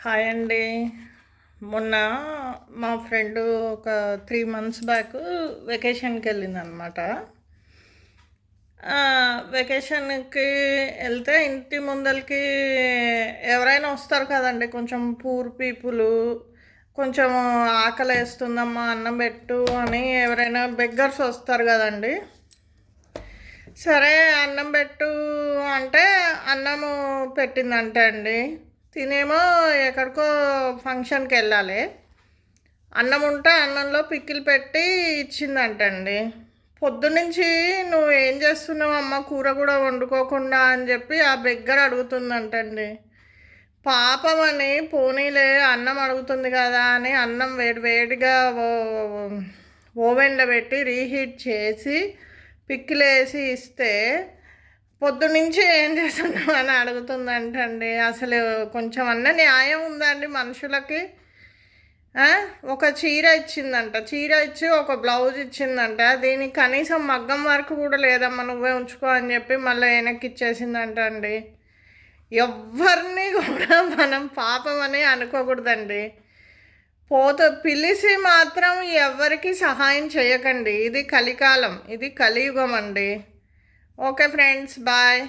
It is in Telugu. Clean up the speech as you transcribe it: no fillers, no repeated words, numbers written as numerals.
హాయ్ అండి. మొన్న మా ఫ్రెండ్ ఒక 3 మంత్స్ బ్యాక్ వెకేషన్కి వెళ్ళిందనమాట. వెకేషన్కి వెళ్తే ఇంటి ముందలకి ఎవరైనా వస్తారు కదండి, కొంచెం పూర్ పీపుల్, కొంచెం ఆకలి వేస్తుందమ్మా అన్నం పెట్టు అని ఎవరైనా బెగ్గర్స్ వస్తారు కదండి. సరే అన్నం పెట్టు అంటే అన్నము పెట్టిందంటే అండి, తినేమో ఎక్కడికో ఫంక్షన్కి వెళ్ళాలి. అన్నం ఉంటే అన్నంలో పిక్కిలు పెట్టి ఇచ్చిందంటండి. పొద్దునుంచి నువ్వు ఏం చేస్తున్నావు అమ్మ, కూర కూడా వండుకోకుండా అని చెప్పి ఆ బెగ్గర అడుగుతుందంటండి. పాపం అని పోనీలే అన్నం అడుగుతుంది కదా అని అన్నం వేడి వేడిగా ఓవెన్లో పెట్టి రీహీట్ చేసి పిక్కిలేసి ఇస్తే పొద్దునుంచి ఏం చేస్తున్నావు అని అడుగుతుందంటండి. అసలు కొంచెం అన్న న్యాయం ఉందండి మనుషులకి? ఒక చీర ఇచ్చిందంట, చీర ఇచ్చి ఒక బ్లౌజ్ ఇచ్చిందంట, దీనికి కనీసం మగ్గం వరకు కూడా లేదమ్మా నువ్వే ఉంచుకో అని చెప్పి మళ్ళీ వెనక్కి ఇచ్చేసిందంట అండి. ఎవరిని కూడా మనం పాపం అని అనుకోకూడదండి. పిలిచి మాత్రం ఎవరికి సహాయం చేయకండి. ఇది కలికాలం, ఇది కలియుగం అండి. Okay friends, bye.